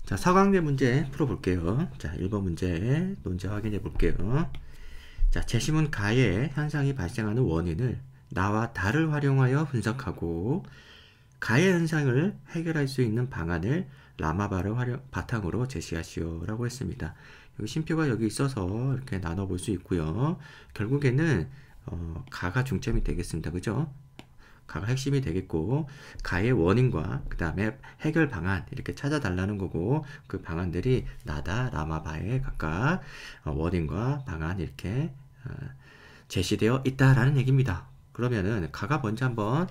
자, 사강제 문제 풀어볼게요. 자, 1번 문제 논제 확인해 볼게요. 자, 제시문 가의 현상이 발생하는 원인을 나와 다를 활용하여 분석하고 가의 현상을 해결할 수 있는 방안을 라마바를 바탕으로 제시하시오 라고 했습니다. 여기 심표가 여기 있어서 이렇게 나눠볼 수 있고요. 결국에는 가가 중점이 되겠습니다. 그죠? 가가 핵심이 되겠고, 가의 원인과 그 다음에 해결 방안 이렇게 찾아달라는 거고, 그 방안들이 나다, 라마바에 각각 원인과 방안 이렇게 제시되어 있다라는 얘기입니다. 그러면은 가가 먼저 한번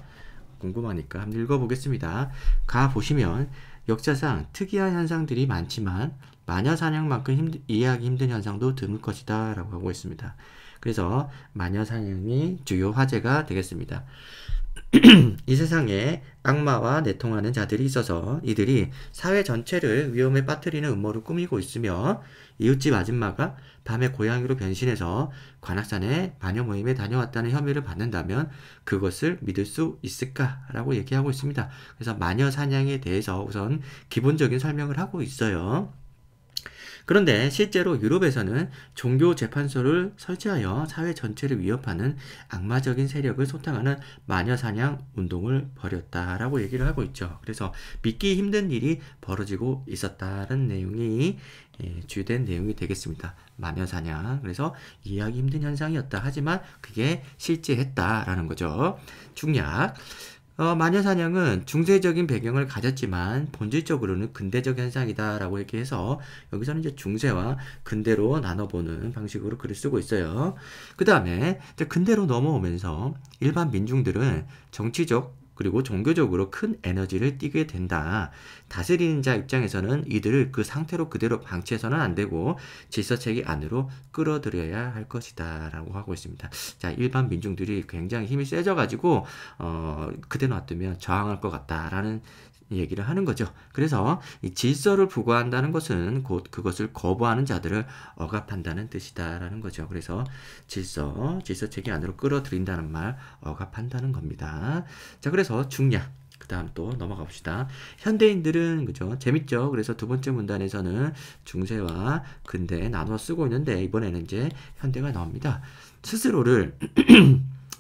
궁금하니까 한번 읽어보겠습니다. 가 보시면 역사상 특이한 현상들이 많지만 마녀사냥만큼 이해하기 힘든 현상도 드물 것이다 라고 하고 있습니다. 그래서 마녀사냥이 주요 화제가 되겠습니다. 이 세상에 악마와 내통하는 자들이 있어서 이들이 사회 전체를 위험에 빠뜨리는 음모를 꾸미고 있으며 이웃집 아줌마가 밤에 고양이로 변신해서 관악산에 마녀 모임에 다녀왔다는 혐의를 받는다면 그것을 믿을 수 있을까라고 얘기하고 있습니다. 그래서 마녀 사냥에 대해서 우선 기본적인 설명을 하고 있어요. 그런데 실제로 유럽에서는 종교 재판소를 설치하여 사회 전체를 위협하는 악마적인 세력을 소탕하는 마녀사냥 운동을 벌였다라고 얘기를 하고 있죠. 그래서 믿기 힘든 일이 벌어지고 있었다는 내용이 주된 내용이 되겠습니다. 마녀사냥. 그래서 이해하기 힘든 현상이었다. 하지만 그게 실제했다라는 거죠. 중략. 마녀사냥은 중세적인 배경을 가졌지만 본질적으로는 근대적 현상이다 라고 얘기해서 여기서는 이제 중세와 근대로 나눠보는 방식으로 글을 쓰고 있어요. 그 다음에 근대로 넘어오면서 일반 민중들은 정치적 그리고 종교적으로 큰 에너지를 띠게 된다. 다스리는 자 입장에서는 이들을 그 상태로 그대로 방치해서는 안 되고 질서체계 안으로 끌어들여야 할 것이다 라고 하고 있습니다. 자, 일반 민중들이 굉장히 힘이 세져가지고 그대로 놔두면 저항할 것 같다라는 얘기를 하는 거죠. 그래서 이 질서를 부과한다는 것은 곧 그것을 거부하는 자들을 억압한다는 뜻이다라는 거죠. 그래서 질서체계 안으로 끌어들인다는 말, 억압한다는 겁니다. 자, 그래서 중략. 그 다음 또 넘어가 봅시다. 현대인들은, 그죠? 재밌죠? 그래서 두 번째 문단에서는 중세와 근대 나눠 쓰고 있는데, 이번에는 이제 현대가 나옵니다. 스스로를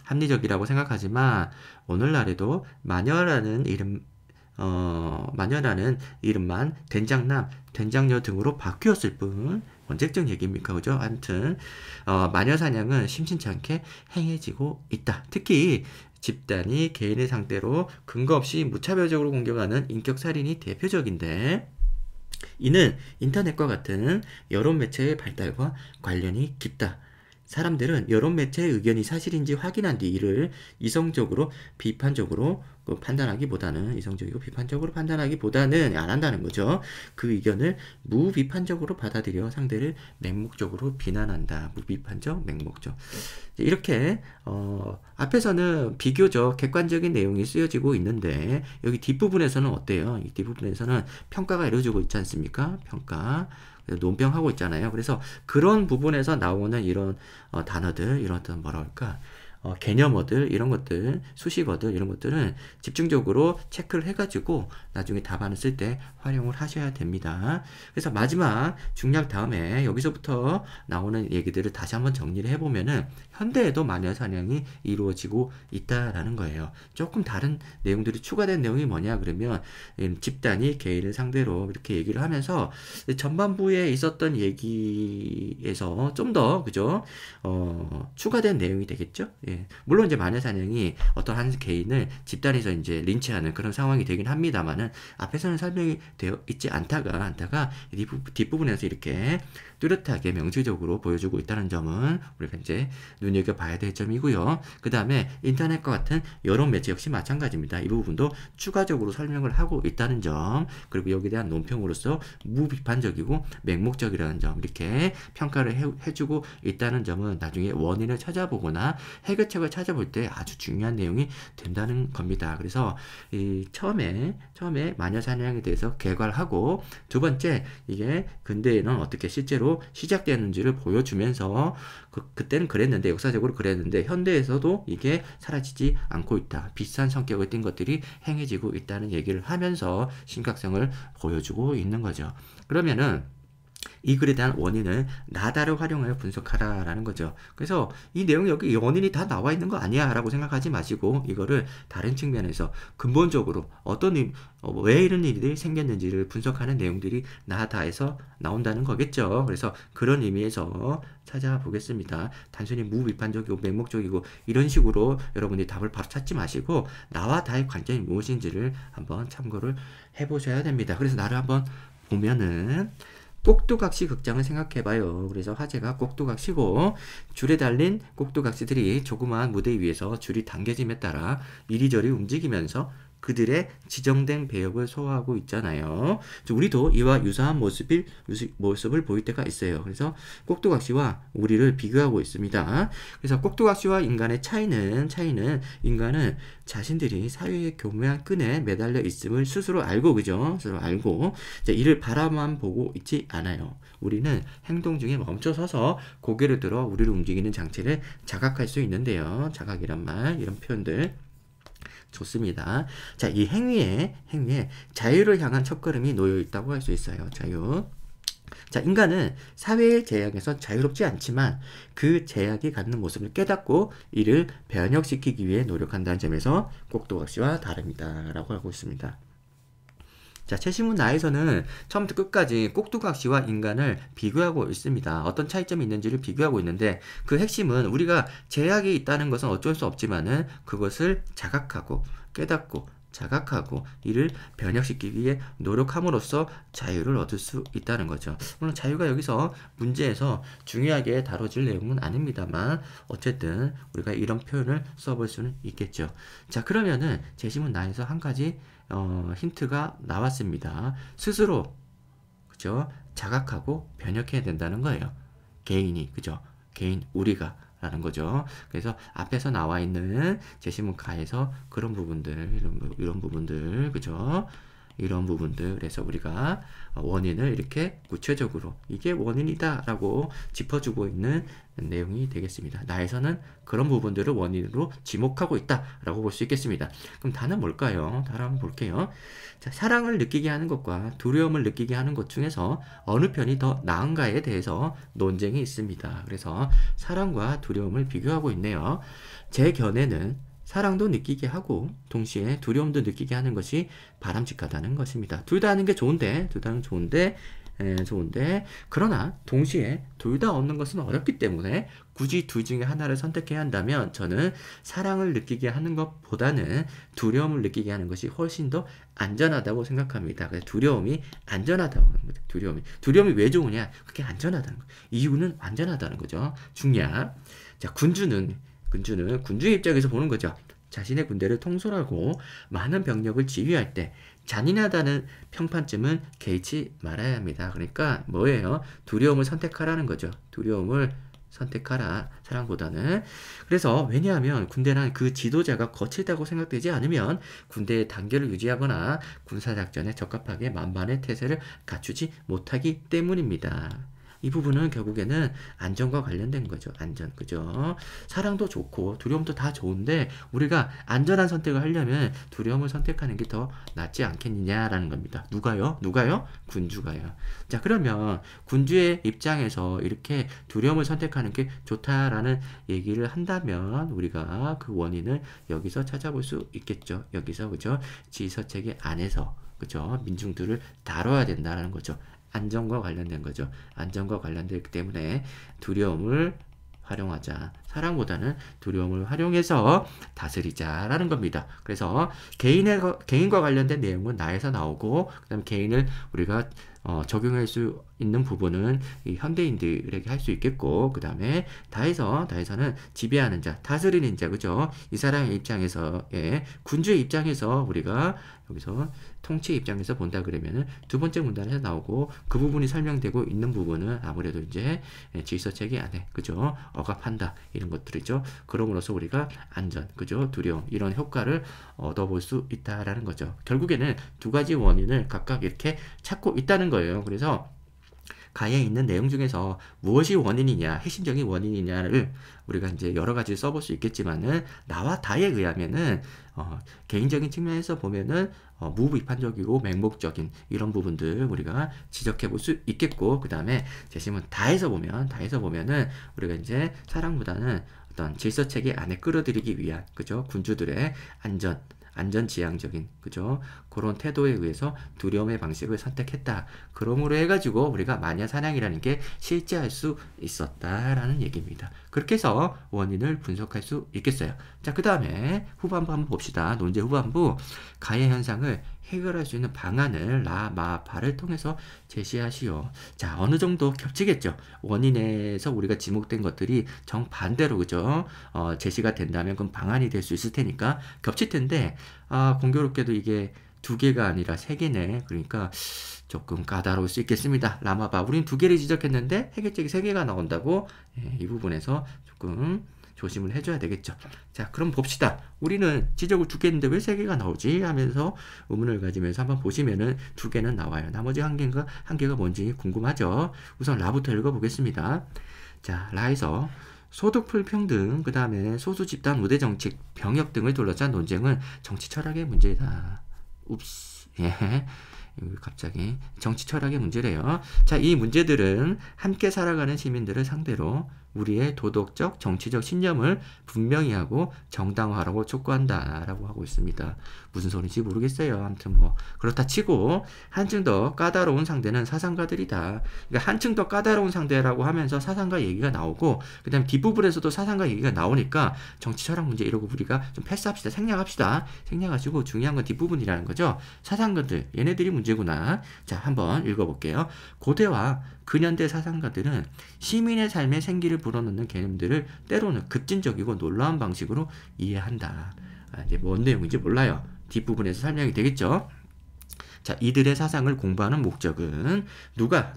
합리적이라고 생각하지만, 오늘날에도 마녀라는 이름만 된장남, 된장녀 등으로 바뀌었을 뿐, 언제적 얘기입니까? 그죠? 아무튼, 마녀사냥은 심심치 않게 행해지고 있다. 특히, 집단이 개인의 상대로 근거 없이 무차별적으로 공격하는 인격살인이 대표적인데, 이는 인터넷과 같은 여론 매체의 발달과 관련이 깊다. 사람들은 여론 매체의 의견이 사실인지 확인한 뒤 이를 이성적으로 비판적으로 판단하기보다는 안 한다는 거죠. 그 의견을 무비판적으로 받아들여 상대를 맹목적으로 비난한다. 무비판적, 맹목적. 이렇게 앞에서는 비교적 객관적인 내용이 쓰여지고 있는데 여기 뒷부분에서는 어때요? 이 뒷부분에서는 평가가 이루어지고 있지 않습니까? 평가. 논평하고 있잖아요. 그래서 그런 부분에서 나오는 이런 단어들, 이런 어떤 뭐라 할까? 개념어들, 이런 것들, 수식어들, 이런 것들은 집중적으로 체크를 해가지고 나중에 답안을 쓸 때 활용을 하셔야 됩니다. 그래서 마지막 중략 다음에 여기서부터 나오는 얘기들을 다시 한번 정리를 해보면은 현대에도 마녀사냥이 이루어지고 있다라는 거예요. 조금 다른 내용들이 추가된 내용이 뭐냐 그러면 집단이 개인을 상대로 이렇게 얘기를 하면서 전반부에 있었던 얘기에서 좀 더 그죠? 추가된 내용이 되겠죠? 예. 물론 이제 마녀사냥이 어떤 한 개인을 집단에서 이제 린치하는 그런 상황이 되긴 합니다만은 앞에서는 설명이 되어 있지 않다가 뒷부분에서 이렇게 뚜렷하게 명시적으로 보여주고 있다는 점은 우리가 이제 눈여겨봐야 될 점이고요. 그 다음에 인터넷과 같은 여론 매체 역시 마찬가지입니다. 이 부분도 추가적으로 설명을 하고 있다는 점, 그리고 여기에 대한 논평으로서 무비판적이고 맹목적이라는 점, 이렇게 평가를 해주고 있다는 점은 나중에 원인을 찾아보거나 해결책을 찾아볼 때 아주 중요한 내용이 된다는 겁니다. 그래서 처음에 마녀 사냥에 대해서 개괄하고, 두 번째 이게 근대에는 어떻게 실제로 시작되는지를 보여주면서 그때는 그랬는데, 역사적으로 그랬는데 현대에서도 이게 사라지지 않고 있다. 비슷한 성격을 띈 것들이 행해지고 있다는 얘기를 하면서 심각성을 보여주고 있는 거죠. 그러면은 이 글에 대한 원인을 나다를 활용하여 분석하라라는 거죠. 그래서 이 내용이 여기 원인이 다 나와 있는 거 아니야 라고 생각하지 마시고, 이거를 다른 측면에서 근본적으로 왜 이런 일들이 생겼는지를 분석하는 내용들이 나다에서 나온다는 거겠죠. 그래서 그런 의미에서 찾아보겠습니다. 단순히 무비판적이고 맹목적이고 이런 식으로 여러분이 답을 바로 찾지 마시고, 나와 다의 관점이 무엇인지를 한번 참고를 해보셔야 됩니다. 그래서 나를 한번 보면은 꼭두각시 극장을 생각해봐요. 그래서 화제가 꼭두각시고, 줄에 달린 꼭두각시들이 조그마한 무대 위에서 줄이 당겨짐에 따라 이리저리 움직이면서 그들의 지정된 배역을 소화하고 있잖아요. 우리도 이와 유사한 모습을 보일 때가 있어요. 그래서 꼭두각시와 우리를 비교하고 있습니다. 그래서 꼭두각시와 인간의 차이는 인간은 자신들이 사회의 교묘한 끈에 매달려 있음을 스스로 알고, 그죠? 스스로 알고 이를 바라만 보고 있지 않아요. 우리는 행동 중에 멈춰서서 고개를 들어 우리를 움직이는 장치를 자각할 수 있는데요. 자각이란 말, 이런 표현들 좋습니다. 자, 이 행위에 자유를 향한 첫걸음이 놓여 있다고 할 수 있어요. 자유. 자, 인간은 사회의 제약에서 자유롭지 않지만 그 제약이 갖는 모습을 깨닫고 이를 변혁시키기 위해 노력한다는 점에서 꼭두각시와 다릅니다. 라고 하고 있습니다. 자, 최신문 나에서는 처음부터 끝까지 꼭두각시와 인간을 비교하고 있습니다. 어떤 차이점이 있는지를 비교하고 있는데, 그 핵심은 우리가 제약이 있다는 것은 어쩔 수 없지만은 그것을 자각하고 깨닫고 자각하고 이를 변혁시키기 위해 노력함으로써 자유를 얻을 수 있다는 거죠. 물론 자유가 여기서 문제에서 중요하게 다뤄질 내용은 아닙니다만 어쨌든 우리가 이런 표현을 써볼 수는 있겠죠. 자, 그러면은 제시문 나에서 한 가지 힌트가 나왔습니다. 스스로, 그죠? 자각하고 변혁해야 된다는 거예요. 개인이, 그죠? 개인, 우리가 라는 거죠. 그래서 앞에서 나와 있는 제시문가에서 그런 부분들, 이런 부분들, 그죠? 이런 부분들에서 우리가 원인을 이렇게 구체적으로 이게 원인이다 라고 짚어주고 있는 내용이 되겠습니다. 나에서는 그런 부분들을 원인으로 지목하고 있다 라고 볼 수 있겠습니다. 그럼 다는 뭘까요? 다를 한번 볼게요. 자, 사랑을 느끼게 하는 것과 두려움을 느끼게 하는 것 중에서 어느 편이 더 나은가에 대해서 논쟁이 있습니다. 그래서 사랑과 두려움을 비교하고 있네요. 제 견해는 사랑도 느끼게 하고 동시에 두려움도 느끼게 하는 것이 바람직하다는 것입니다. 둘 다 하는 게 좋은데, 그러나 동시에 둘 다 얻는 것은 어렵기 때문에 굳이 둘 중에 하나를 선택해야 한다면 저는 사랑을 느끼게 하는 것보다는 두려움을 느끼게 하는 것이 훨씬 더 안전하다고 생각합니다. 그래서 두려움이 안전하다고 하는 거죠. 두려움이 왜 좋으냐? 그게 안전하다는 거예요. 이유는 안전하다는 거죠. 중략. 자, 군주의 입장에서 보는 거죠. 자신의 군대를 통솔하고 많은 병력을 지휘할 때 잔인하다는 평판쯤은 개의치 말아야 합니다. 그러니까 뭐예요? 두려움을 선택하라는 거죠. 두려움을 선택하라, 사랑보다는. 그래서 왜냐하면 군대란 그 지도자가 거칠다고 생각되지 않으면 군대의 단결을 유지하거나 군사작전에 적합하게 만반의 태세를 갖추지 못하기 때문입니다. 이 부분은 결국에는 안전과 관련된 거죠. 안전, 그죠? 사랑도 좋고 두려움도 다 좋은데 우리가 안전한 선택을 하려면 두려움을 선택하는 게 더 낫지 않겠느냐라는 겁니다. 누가요? 군주가요. 자, 그러면 군주의 입장에서 이렇게 두려움을 선택하는 게 좋다라는 얘기를 한다면 우리가 그 원인을 여기서 찾아볼 수 있겠죠. 여기서, 그죠? 지휘서체계 안에서, 그죠? 민중들을 다뤄야 된다라는 거죠. 안전과 관련된 거죠. 안전과 관련되기 때문에 두려움을 활용하자. 사랑보다는 두려움을 활용해서 다스리자라는 겁니다. 그래서 개인과 관련된 내용은 나에서 나오고, 그 다음에 개인을 우리가 적용할 수 있는 부분은 이 현대인들에게 할 수 있겠고, 그 다음에 다에서는 지배하는 자, 다스리는 자, 그죠? 이 사람의 입장에서, 예, 군주의 입장에서 우리가 여기서 통치 입장에서 본다 그러면은 두 번째 문단에서 나오고, 그 부분이 설명되고 있는 부분은 아무래도 이제 질서체계 안에, 그죠? 억압한다, 이런 것들이죠. 그럼으로써 우리가 안전, 그죠? 두려움, 이런 효과를 얻어볼 수 있다라는 거죠. 결국에는 두 가지 원인을 각각 이렇게 찾고 있다는 거예요. 그래서 가에 있는 내용 중에서 무엇이 원인이냐, 핵심적인 원인이냐를 우리가 이제 여러 가지 써볼 수 있겠지만은, 나와 다에 의하면은 개인적인 측면에서 보면은 무비판적이고 맹목적인 이런 부분들 우리가 지적해 볼 수 있겠고, 그 다음에 제시문 다에서 보면은 우리가 이제 사랑보다는 어떤 질서체계 안에 끌어들이기 위한, 그죠? 군주들의 안전지향적인, 그죠? 그런 태도에 의해서 두려움의 방식을 선택했다. 그러므로 해가지고 우리가 마녀 사냥이라는 게 실제할 수 있었다라는 얘기입니다. 그렇게 해서 원인을 분석할 수 있겠어요. 자, 그 다음에 후반부 한번 봅시다. 논제 후반부, 가해 현상을 해결할 수 있는 방안을 라, 마, 바를 통해서 제시하시오. 자, 어느 정도 겹치겠죠. 원인에서 우리가 지목된 것들이 정반대로, 그죠? 제시가 된다면 그럼 방안이 될 수 있을 테니까 겹칠 텐데, 공교롭게도 이게 두 개가 아니라 세 개네. 그러니까 조금 까다로울 수 있겠습니다. 라마바, 우린 두 개를 지적했는데 해결책이 세 개가 나온다고. 예, 이 부분에서 조금 조심을 해줘야 되겠죠. 자, 그럼 봅시다. 우리는 지적을 두 개 했는데 왜 세 개가 나오지? 하면서 의문을 가지면서 한번 보시면은 두 개는 나와요. 나머지 한 개가 뭔지 궁금하죠? 우선 라부터 읽어보겠습니다. 자, 라에서 소득 불평등, 그 다음에 소수 집단 우대 정책, 병역 등을 둘러싼 논쟁은 정치 철학의 문제다. 웁스. 예. 갑자기 정치 철학의 문제래요. 자, 이 문제들은 함께 살아가는 시민들을 상대로 우리의 도덕적, 정치적 신념을 분명히 하고 정당화라고 촉구한다라고 하고 있습니다. 무슨 소리인지 모르겠어요. 아무튼 뭐 그렇다 치고, 한층 더 까다로운 상대는 사상가들이다. 그러니까 한층 더 까다로운 상대라고 하면서 사상가 얘기가 나오고, 그 다음에 뒷부분에서도 사상가 얘기가 나오니까 정치 철학 문제 이러고 우리가 좀 패스합시다. 생략하시고 중요한 건 뒷부분이라는 거죠. 사상가들, 얘네들이 문제구나. 자, 한번 읽어볼게요. 고대와 근현대 사상가들은 시민의 삶에 생기를 불어넣는 개념들을 때로는 급진적이고 놀라운 방식으로 이해한다. 이제 뭔 내용인지 몰라요. 뒷부분에서 설명이 되겠죠. 자, 이들의 사상을 공부하는 목적은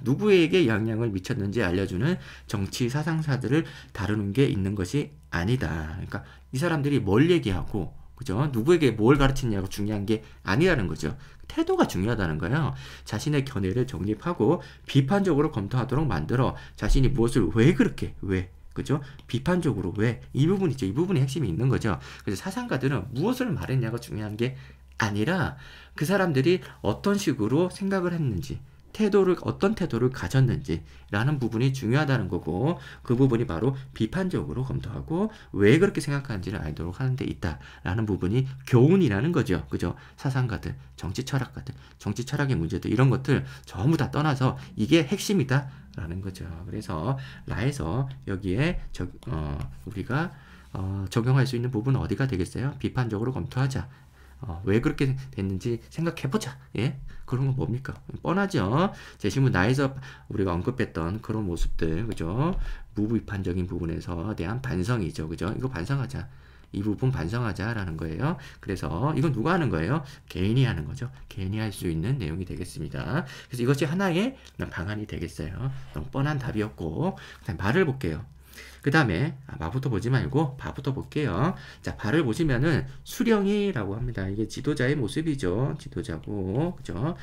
누구에게 영향을 미쳤는지 알려주는 정치 사상사들을 다루는 게 있는 것이 아니다. 그러니까 이 사람들이 뭘 얘기하고, 그죠? 누구에게 뭘 가르치냐고 중요한 게 아니라는 거죠. 태도가 중요하다는 거예요. 자신의 견해를 정립하고 비판적으로 검토하도록 만들어 자신이 무엇을 왜, 그죠? 비판적으로 왜, 이 부분이죠. 이 부분이 핵심이 있는 거죠. 그래서 사상가들은 무엇을 말했냐가 중요한 게 아니라 그 사람들이 어떤 식으로 생각을 했는지, 어떤 태도를 가졌는지라는 부분이 중요하다는 거고, 그 부분이 바로 비판적으로 검토하고 왜 그렇게 생각하는지를 알도록 하는 데 있다라는 부분이 교훈이라는 거죠. 그죠? 사상가들, 정치 철학의 문제들, 이런 것들 전부 다 떠나서 이게 핵심이다라는 거죠. 그래서 라에서 여기에 우리가 적용할 수 있는 부분은 어디가 되겠어요? 비판적으로 검토하자. 왜 그렇게 됐는지 생각해보자. 예? 그런 건 뭡니까? 뻔하죠. 제시문 나에서 우리가 언급했던 그런 모습들, 그죠? 무비판적인 부분에서 대한 반성이죠. 그죠? 이거 반성하자. 이 부분 반성하자라는 거예요. 그래서 이건 누가 하는 거예요? 개인이 하는 거죠. 개인이 할 수 있는 내용이 되겠습니다. 그래서 이것이 하나의 방안이 되겠어요. 너무 뻔한 답이었고, 그다음 말을 볼게요. 그 다음에 마부터 보지 말고 바부터 볼게요. 자, 바를 보시면은 수령이라고 합니다. 이게 지도자의 모습이죠. 지도자고, 그죠?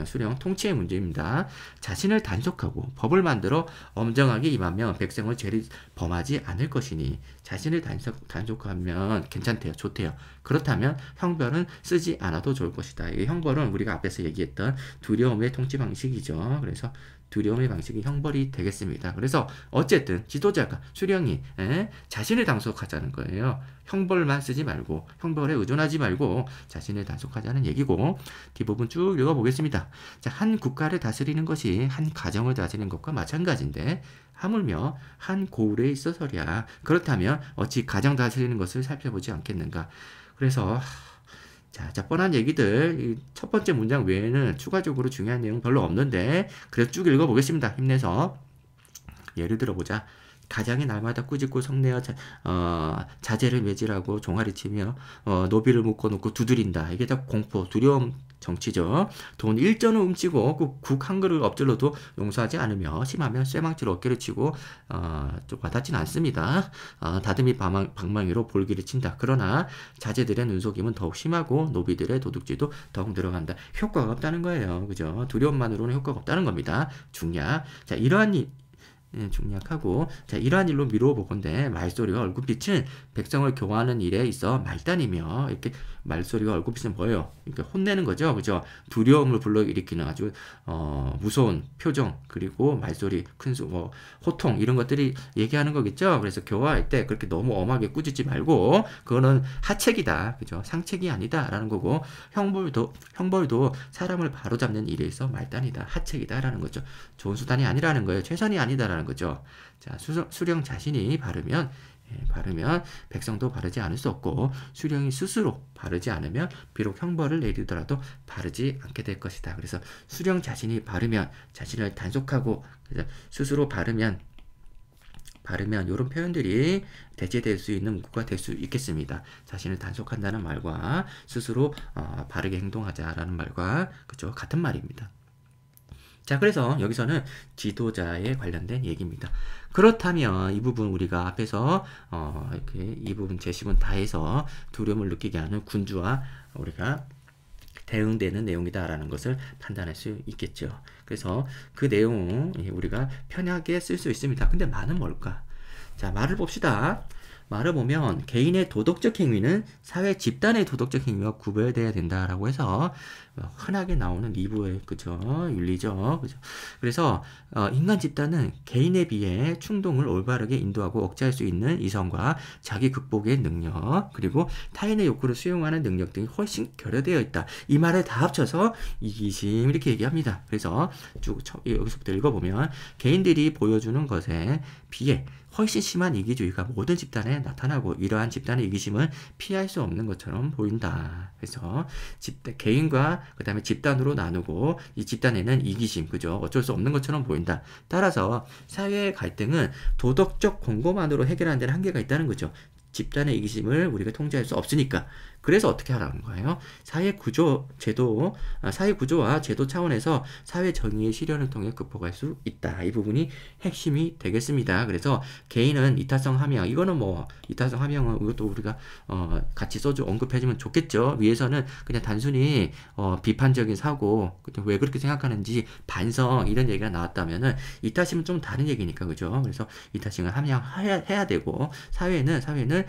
수령, 통치의 문제입니다. 자신을 단속하고 법을 만들어 엄정하게 임하면 백성을 죄를 범하지 않을 것이니, 자신을 단속하면 괜찮대요. 좋대요. 그렇다면 형벌은 쓰지 않아도 좋을 것이다. 이 형벌은 우리가 앞에서 얘기했던 두려움의 통치 방식이죠. 그래서 두려움의 방식이 형벌이 되겠습니다. 그래서 어쨌든 지도자가, 수령이 자신을 단속하자는 거예요. 형벌만 쓰지 말고, 형벌에 의존하지 말고 자신을 단속하자는 얘기고, 뒷부분 쭉 읽어보겠습니다. 자, 한 국가를 다스리는 것이 한 가정을 다스리는 것과 마찬가지인데 하물며 한 고을에 있어서랴. 그렇다면 어찌 가정 다스리는 것을 살펴보지 않겠는가. 그래서 자, 뻔한 얘기들 첫 번째 문장 외에는 추가적으로 중요한 내용 별로 없는데 그래서 쭉 읽어보겠습니다. 힘내서. 예를 들어보자. 가장이 날마다 꾸짖고 성내어 자재를 매질하고 종아리 치며 노비를 묶어놓고 두드린다. 이게 다 공포, 두려움 정치죠. 돈 1전을 훔치고 국 한 그릇 엎질러도 용서하지 않으며 심하면 쇠망치로 어깨를 치고 좀 와닿진 않습니다. 다듬이 방망이로 볼기를 친다. 그러나 자제들의 눈속임은 더욱 심하고 노비들의 도둑질도 더욱 늘어간다. 효과가 없다는 거예요. 그죠? 두려움만으로는 효과가 없다는 겁니다. 중략. 자, 중략하고, 자, 이러한 일로 미루어 보건대 말소리와 얼굴빛은 백성을 교화하는 일에 있어 말단이며, 이렇게 말소리와 얼굴빛은 뭐예요? 이렇게 혼내는 거죠. 그죠? 두려움을 불러일으키는 아주 무서운 표정, 그리고 말소리, 호통 이런 것들이 얘기하는 거겠죠. 그래서 교화할 때 그렇게 너무 엄하게 꾸짖지 말고 그거는 하책이다. 그죠? 상책이 아니다라는 거고, 형벌도 사람을 바로잡는 일에 있어 말단이다. 하책이다라는 거죠. 좋은 수단이 아니라는 거예요. 최선이 아니다라는 거죠. 자, 수령 자신이 바르면 백성도 바르지 않을 수 없고, 수령이 스스로 바르지 않으면 비록 형벌을 내리더라도 바르지 않게 될 것이다. 그래서 수령 자신이 바르면, 자신을 단속하고 스스로 바르면 이런 표현들이 대체될 수 있는 문구가 될 수 있겠습니다. 자신을 단속한다는 말과 스스로 바르게 행동하자라는 말과 그죠? 같은 말입니다. 자, 그래서 여기서는 지도자에 관련된 얘기입니다. 그렇다면 이 부분 우리가 앞에서 이렇게 이 부분 제시문 다 해서 두려움을 느끼게 하는 군주와 우리가 대응되는 내용이다라는 것을 판단할 수 있겠죠. 그래서 그 내용 우리가 편하게 쓸 수 있습니다. 근데 말은 뭘까? 자, 말을 봅시다. 말을 보면 개인의 도덕적 행위는 사회 집단의 도덕적 행위와 구별돼야 된다라고 해서 흔하게 나오는 리브의 그죠? 윤리죠. 그죠? 그래서 인간 집단은 개인에 비해 충동을 올바르게 인도하고 억제할 수 있는 이성과 자기 극복의 능력, 그리고 타인의 욕구를 수용하는 능력 등이 훨씬 결여되어 있다. 이 말을 다 합쳐서 이기심 이렇게 얘기합니다. 그래서 쭉 여기서부터 읽어보면 개인들이 보여주는 것에 비해 훨씬 심한 이기주의가 모든 집단에 나타나고 이러한 집단의 이기심은 피할 수 없는 것처럼 보인다. 그래서 개인과 그 다음에 집단으로 나누고 이 집단에는 이기심, 그죠? 어쩔 수 없는 것처럼 보인다. 따라서 사회의 갈등은 도덕적 권고만으로 해결하는 데는 한계가 있다는 거죠. 집단의 이기심을 우리가 통제할 수 없으니까. 그래서 어떻게 하라는 거예요? 사회 구조와 제도 차원에서 사회 정의의 실현을 통해 극복할 수 있다. 이 부분이 핵심이 되겠습니다. 그래서 개인은 이타성 함양, 이거는 이타성 함양은 이것도 우리가 같이 언급해주면 좋겠죠. 위에서는 그냥 단순히 비판적인 사고, 왜 그렇게 생각하는지 반성 이런 얘기가 나왔다면은 이타심은 좀 다른 얘기니까, 그죠? 그래서 이타심을 함양해야 되고, 사회는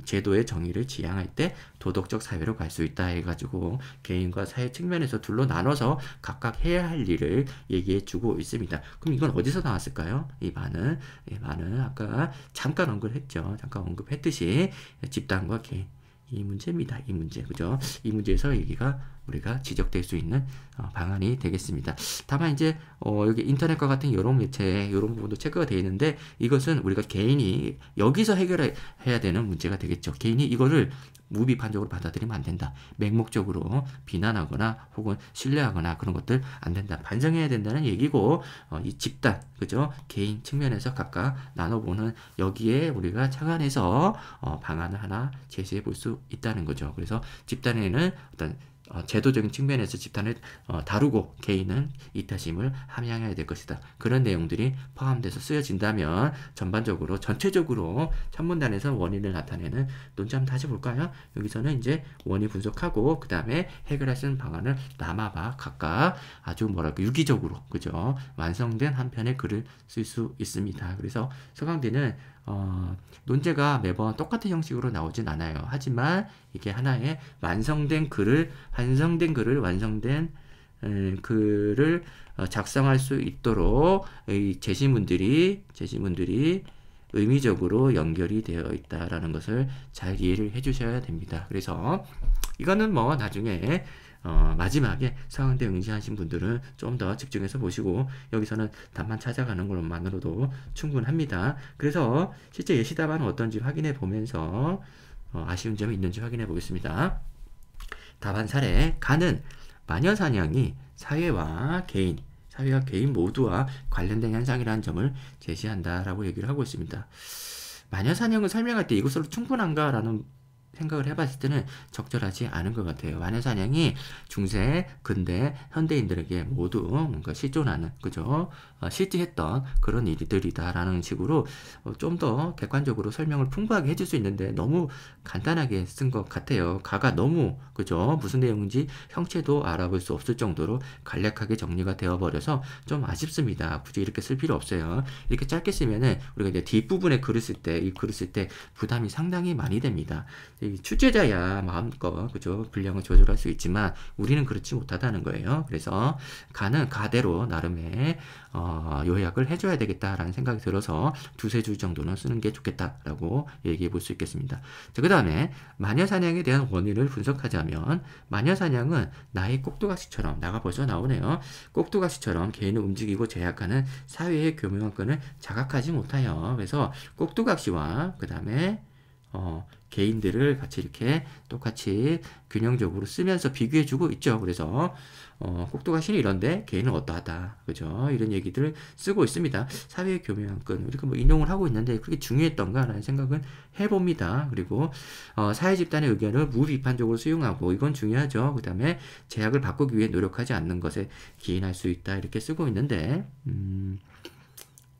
제도의 정의를 지향할 때 도덕적 사회로 갈 수 있다 해가지고 개인과 사회 측면에서 둘로 나눠서 각각 해야 할 일을 얘기해 주고 있습니다. 그럼 이건 어디서 나왔을까요? 이 말은 아까 잠깐 언급했듯이 집단과 개인 이 문제입니다. 이 문제, 그죠? 이 문제에서 얘기가 우리가 지적될 수 있는 방안이 되겠습니다. 다만 이제 여기 인터넷과 같은 여론 매체 이런 부분도 체크가 되어 있는데 이것은 우리가 개인이 여기서 해결해야 되는 문제가 되겠죠. 개인이 이거를 무비판적으로 받아들이면 안 된다. 맹목적으로 비난하거나 혹은 신뢰하거나 그런 것들 안 된다. 반성해야 된다는 얘기고 이 집단, 그죠? 개인 측면에서 각각 나눠보는 여기에 우리가 착안해서 방안을 하나 제시해 볼 수 있다는 거죠. 그래서 집단에는 어떤 제도적인 측면에서 집단을 다루고 개인은 이타심을 함양해야 될 것이다. 그런 내용들이 포함돼서 쓰여진다면 전체적으로 천문단에서 원인을 나타내는 논지 한번 다시 볼까요? 여기서는 이제 원인 분석하고 그 다음에 해결할 수 있는 방안을 남아봐 각각 아주 유기적으로, 그죠? 완성된 한 편의 글을 쓸 수 있습니다. 그래서 서강대는 논제가 매번 똑같은 형식으로 나오진 않아요. 하지만 이게 하나의 완성된 글을 작성할 수 있도록 이 제시문들이 의미적으로 연결이 되어 있다라는 것을 잘 이해를 해 주셔야 됩니다. 그래서 이거는 나중에 마지막에 서강대 응시하신 분들은 좀 더 집중해서 보시고 여기서는 답만 찾아가는 것만으로도 충분합니다. 그래서 실제 예시답안은 어떤지 확인해 보면서 아쉬운 점이 있는지 확인해 보겠습니다. 답안 사례. 가는 마녀사냥이 사회와 개인 모두와 관련된 현상이라는 점을 제시한다라고 얘기를 하고 있습니다. 마녀사냥을 설명할 때 이것으로 충분한가라는 생각을 해봤을 때는 적절하지 않은 것 같아요. 마녀사냥이 중세, 근대, 현대인들에게 모두 뭔가 실존하는, 그죠? 실제했던 그런 일들이다라는 식으로 좀 더 객관적으로 설명을 풍부하게 해줄 수 있는데 너무 간단하게 쓴 것 같아요. 가가 너무, 그죠? 무슨 내용인지 형체도 알아볼 수 없을 정도로 간략하게 정리가 되어버려서 좀 아쉽습니다. 굳이 이렇게 쓸 필요 없어요. 이렇게 짧게 쓰면은 우리가 이제 뒷부분에 글을 쓸 때, 이 글을 쓸 때 부담이 상당히 많이 됩니다. 출제자야 마음껏, 그죠? 분량을 조절할 수 있지만 우리는 그렇지 못하다는 거예요. 그래서 가는 가대로 나름의 요약을 해줘야 되겠다라는 생각이 들어서 두세 줄 정도는 쓰는 게 좋겠다라고 얘기해 볼 수 있겠습니다. 자, 그 다음에 마녀사냥에 대한 원인을 분석하자면 마녀사냥은 나의 꼭두가시처럼, 나가 벌써 나오네요. 꼭두가시처럼 개인을 움직이고 제약하는 사회의 교묘한권을 자각하지 못하여, 그래서 꼭두각시와 그 다음에 개인들을 같이 이렇게 똑같이 균형적으로 쓰면서 비교해주고 있죠. 그래서 꼭두가시는 이런데 개인은 어떠하다, 그죠? 이런 얘기들을 쓰고 있습니다. 사회의 교묘한 건 우리가 뭐 인용을 하고 있는데 그게 중요했던가라는 생각은 해봅니다. 그리고 사회 집단의 의견을 무비판적으로 수용하고, 이건 중요하죠. 그 다음에 제약을 바꾸기 위해 노력하지 않는 것에 기인할 수 있다, 이렇게 쓰고 있는데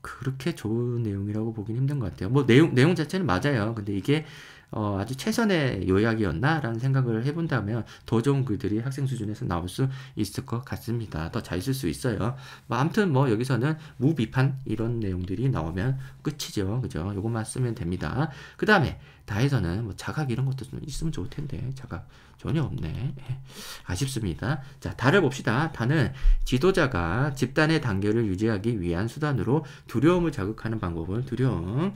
그렇게 좋은 내용이라고 보긴 힘든 것 같아요. 뭐 내용 자체는 맞아요. 근데 이게 아주 최선의 요약이었나라는 생각을 해본다면 더 좋은 글들이 학생 수준에서 나올 수 있을 것 같습니다. 더 잘 쓸 수 있어요. 뭐 아무튼 뭐 여기서는 무비판 이런 내용들이 나오면 끝이죠. 그죠? 요것만 쓰면 됩니다. 그 다음에 다에서는 뭐 자각 이런 것도 좀 있으면 좋을 텐데 자각 전혀 없네. 아쉽습니다. 자, 다를 봅시다. 다는 지도자가 집단의 단결을 유지하기 위한 수단으로 두려움을 자극하는 방법은 두려움,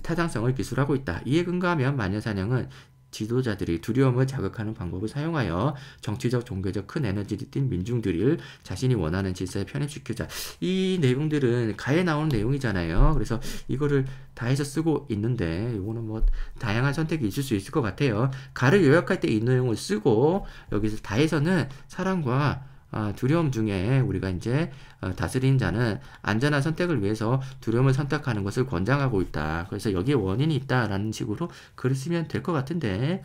타당성을 기술하고 있다. 이에 근거하면 마녀사냥은 지도자들이 두려움을 자극하는 방법을 사용하여 정치적, 종교적 큰 에너지를 띤 민중들을 자신이 원하는 질서에 편입시키자. 이 내용들은 가에 나오는 내용이잖아요. 그래서 이거를 다해서 쓰고 있는데 이거는 뭐 다양한 선택이 있을 수 있을 것 같아요. 가를 요약할 때 이 내용을 쓰고 여기서 다해서는 사랑과 두려움 중에 우리가 이제 다스리는 자는 안전한 선택을 위해서 두려움을 선택하는 것을 권장하고 있다. 그래서 여기에 원인이 있다라는 식으로 글을 쓰면 될 것 같은데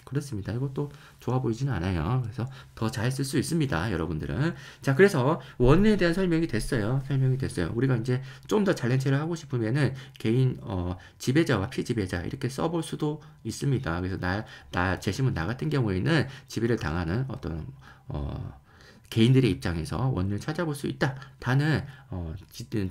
그렇습니다. 이것도 좋아 보이지는 않아요. 그래서 더 잘 쓸 수 있습니다, 여러분들은. 자, 그래서 원인에 대한 설명이 됐어요. 우리가 이제 좀 더 잘렌체를 하고 싶으면은 개인 지배자와 피지배자 이렇게 써볼 수도 있습니다. 그래서 제시문 나 같은 경우에는 지배를 당하는 어떤 개인들의 입장에서 원인을 찾아볼 수 있다. 다는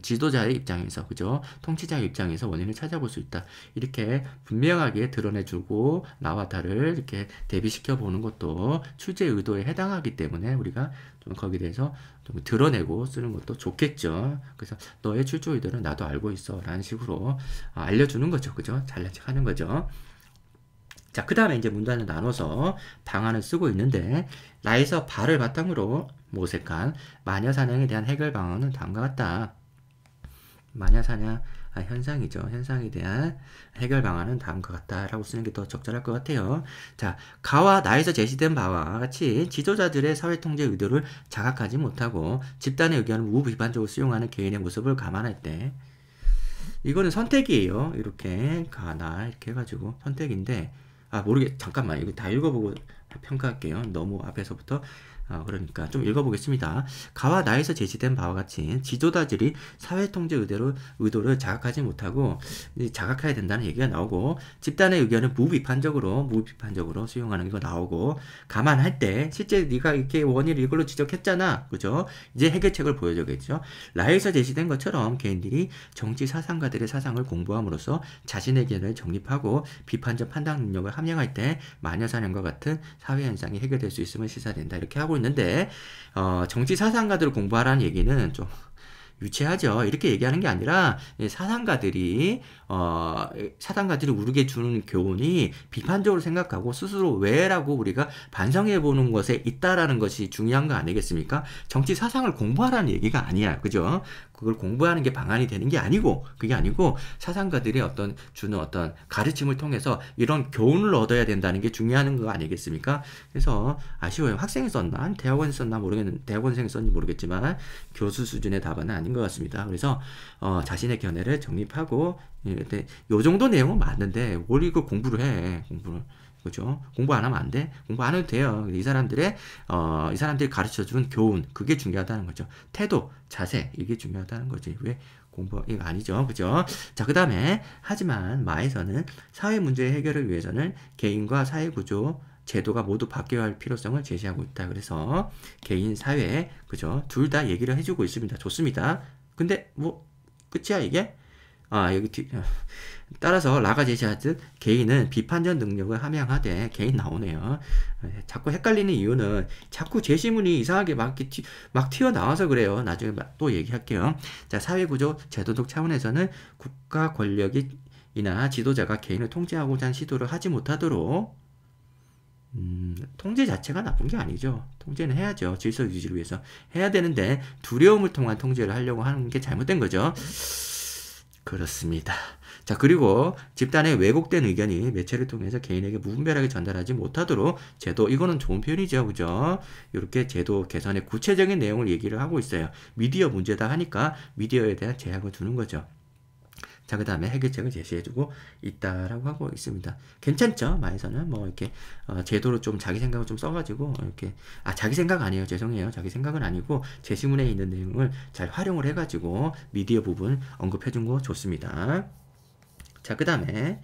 지도자의 입장에서, 그죠? 통치자의 입장에서 원인을 찾아볼 수 있다. 이렇게 분명하게 드러내주고 나와 다를 이렇게 대비시켜 보는 것도 출제 의도에 해당하기 때문에 우리가 좀 거기에 대해서 좀 드러내고 쓰는 것도 좋겠죠. 그래서 너의 출제 의도는 나도 알고 있어 라는 식으로 알려주는 거죠. 그죠? 잘난 척 하는 거죠. 자, 그 다음에 이제 문단을 나눠서 방안을 쓰고 있는데, 라에서 발을 바탕으로 모색한 마녀사냥에 대한 해결 방안은 다음과 같다. 마녀사냥 현상이죠. 현상에 대한 해결 방안은 다음과 같다라고 쓰는 게 더 적절할 것 같아요. 자, 가와 나에서 제시된 바와 같이 지도자들의 사회통제 의도를 자각하지 못하고 집단의 의견을 무비판적으로 수용하는 개인의 모습을 감안할 때, 이거는 선택이에요. 이렇게 가나 이렇게 해가지고 선택인데, 잠깐만, 이거 다 읽어보고 평가할게요. 너무 앞에서부터. 그러니까 좀 읽어보겠습니다. 가와 나에서 제시된 바와 같이 지도자들이 사회통제 의도를 자각하지 못하고 자각해야 된다는 얘기가 나오고, 집단의 의견을 무비판적으로 수용하는 게 나오고, 감안할 때 실제 네가 이렇게 원인을 이걸로 지적했잖아, 그죠? 이제 해결책을 보여줘야겠죠. 라에서 제시된 것처럼 개인들이 정치 사상가들의 사상을 공부함으로써 자신의 의견을 정립하고 비판적 판단 능력을 함양할 때 마녀사냥과 같은 사회 현상이 해결될 수 있음을 시사된다. 이렇게 하고 있는데, 정치 사상가들을 공부하라는 얘기는 좀 유치하죠. 이렇게 얘기하는 게 아니라 사상가들이 우리에게 주는 교훈이 비판적으로 생각하고 스스로 왜라고 우리가 반성해 보는 것에 있다라는 것이 중요한 거 아니겠습니까? 정치 사상을 공부하라는 얘기가 아니야. 그죠? 그걸 공부하는 게 방안이 되는 게 아니고, 그게 아니고 사상가들의 주는 어떤 가르침을 통해서 이런 교훈을 얻어야 된다는 게 중요한 거 아니겠습니까? 그래서 아쉬워요. 학생이 썼나? 대학원이 썼나 모르겠는데, 대학원생이 썼는지 모르겠지만 교수 수준의 답안은 아닌 것 같습니다. 그래서 자신의 견해를 정립하고, 요 정도 내용은 맞는데 뭘 이거 공부를 해. 그죠? 공부 안 하면 안 돼? 공부 안 해도 돼요. 이 사람들이 가르쳐주는 교훈, 그게 중요하다는 거죠. 태도, 자세, 이게 중요하다는 거지. 왜 공부, 이거 아니죠. 그죠? 자, 그 다음에, 하지만 마에서는 사회 문제 해결을 위해서는 개인과 사회 구조, 제도가 모두 바뀌어야 할 필요성을 제시하고 있다. 그래서 개인, 사회, 그죠? 둘 다 얘기를 해주고 있습니다. 좋습니다. 근데 뭐 끝이야 이게? 따라서 라가 제시하듯 개인은 비판적 능력을 함양하되 개인 나오네요. 자꾸 헷갈리는 이유는 자꾸 제시문이 이상하게 막 튀어나와서 그래요. 나중에 또 얘기할게요. 자, 사회구조 제도적 차원에서는 국가 권력이나 지도자가 개인을 통제하고자 하는 시도를 하지 못하도록 통제 자체가 나쁜 게 아니죠. 통제는 해야죠. 질서 유지를 위해서 해야 되는데 두려움을 통한 통제를 하려고 하는 게 잘못된 거죠. 그렇습니다. 자, 그리고 집단의 왜곡된 의견이 매체를 통해서 개인에게 무분별하게 전달하지 못하도록 제도, 이거는 좋은 표현이죠. 그죠? 이렇게 제도 개선의 구체적인 내용을 얘기를 하고 있어요. 미디어 문제다 하니까 미디어에 대한 제약을 두는 거죠. 자, 그 다음에 해결책을 제시해주고 있다라고 하고 있습니다. 괜찮죠? 마에서는 뭐 이렇게 제도로 좀 자기 생각을 좀 써가지고 이렇게 자기 생각 아니에요. 죄송해요. 자기 생각은 아니고 제시문에 있는 내용을 잘 활용을 해가지고 미디어 부분 언급해준 거 좋습니다. 자, 그 다음에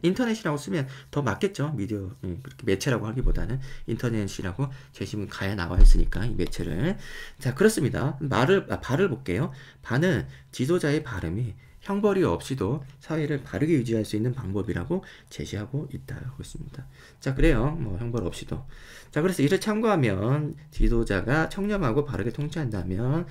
인터넷이라고 쓰면 더 맞겠죠. 미디어, 그렇게 매체라고 하기보다는 인터넷이라고 제시문 가에 나와 있으니까 이 매체를. 자, 그렇습니다. 발을 볼게요. 발은 지도자의 발음이 형벌이 없이도 사회를 바르게 유지할 수 있는 방법이라고 제시하고 있다고 했습니다. 자, 그래요. 뭐 형벌 없이도. 자, 그래서 이를 참고하면 지도자가 청렴하고 바르게 통치한다면,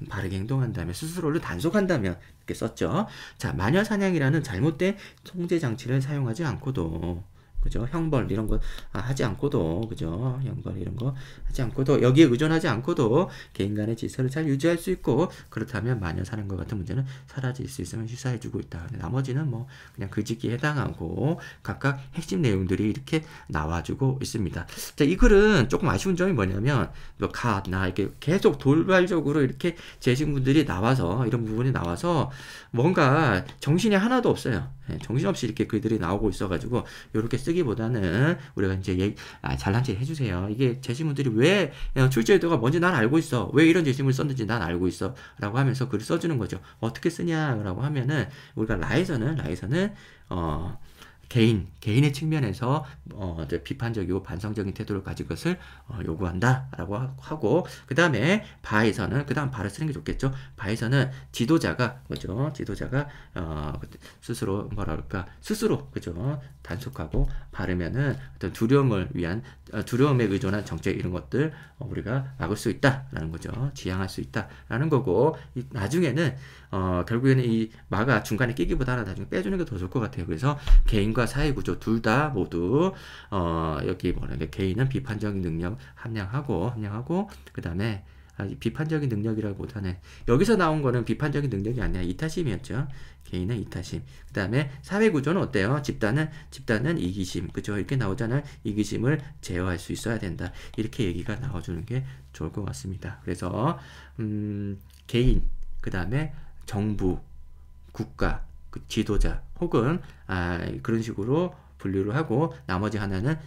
바르게 행동한다면, 스스로를 단속한다면, 이렇게 썼죠. 자, 마녀 사냥이라는 잘못된 통제 장치를 사용하지 않고도, 그죠? 형벌 이런 거 하지 않고도, 그죠? 형벌 이런 거 하지 않고도, 여기에 의존하지 않고도 개인 간의 질서를 잘 유지할 수 있고, 그렇다면 마녀 사냥과 같은 문제는 사라질 수 있음을 시사해주고 있다. 나머지는 뭐 그냥 글짓기에 해당하고 각각 핵심 내용들이 이렇게 나와주고 있습니다. 자, 이 글은 조금 아쉬운 점이 뭐냐면 이렇게 계속 돌발적으로 이렇게 제시문들이 나와서, 이런 부분이 나와서 뭔가 정신이 하나도 없어요. 정신없이 이렇게 글들이 나오고 있어가지고 이렇게 쓰기보다는 우리가 이제 잘난 체 해주세요. 이게 제시문들이 왜 출제도가 뭔지 난 알고 있어. 왜 이런 제시문을 썼는지 난 알고 있어. 라고 하면서 글을 써주는 거죠. 어떻게 쓰냐라고 하면은 우리가 라에서는 개인의 측면에서 비판적이고 반성적인 태도를 가진 것을 요구한다라고 하고, 그 다음에 바에서는, 그 다음 바를 쓰는 게 좋겠죠. 바에서는 지도자가 스스로 그죠, 단속하고 바르면은 어떤 두려움에 의존한 정책, 이런 것들 우리가 막을 수 있다라는 거죠. 지향할 수 있다라는 거고, 나중에는 결국에는 이 마가 중간에 끼기보다는 나중에 빼주는 게 더 좋을 것 같아요. 그래서 개인과 사회구조 둘 다 모두 여기 개인은 비판적인 능력 함양하고 그 다음에 비판적인 능력이라기보다는 여기서 나온 거는 비판적인 능력이 아니라 이타심이었죠. 개인은 이타심. 그 다음에 사회구조는 어때요? 집단은 이기심. 그죠? 이렇게 나오잖아요. 이기심을 제어할 수 있어야 된다. 이렇게 얘기가 나와주는 게 좋을 것 같습니다. 그래서 개인, 그 다음에 정부, 국가, 지도자 혹은 그런 식으로 분류를 하고, 나머지 하나는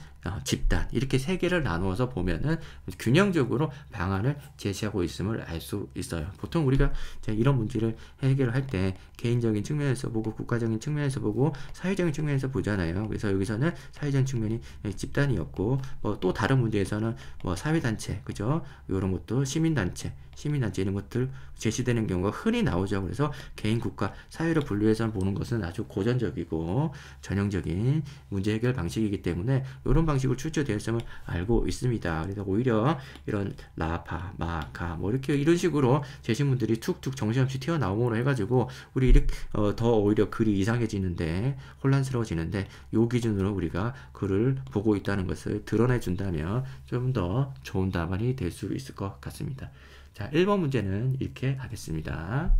집단, 이렇게 세 개를 나누어서 보면은 균형적으로 방안을 제시하고 있음을 알 수 있어요. 보통 우리가 이런 문제를 해결할 때 개인적인 측면에서 보고, 국가적인 측면에서 보고, 사회적인 측면에서 보잖아요. 그래서 여기서는 사회적인 측면이 집단이었고, 뭐 또 다른 문제에서는 뭐 사회단체, 그죠? 이런 것도 시민단체 이런 것들 제시되는 경우가 흔히 나오죠. 그래서 개인, 국가, 사회로 분류해서 보는 것은 아주 고전적이고 전형적인 문제 해결 방식이기 때문에 이런 방식 방식으로 출제되었음을 알고 있습니다. 그래서 오히려 이런 라파, 마, 가 뭐 이렇게 이런 식으로 제시문들이 툭툭 정신없이 튀어나옴으로 해가지고 우리 이렇게 더 오히려 글이 이상해지는데 혼란스러워지는데 요 기준으로 우리가 글을 보고 있다는 것을 드러내 준다면 좀 더 좋은 답안이 될 수 있을 것 같습니다. 자, 1번 문제는 이렇게 하겠습니다.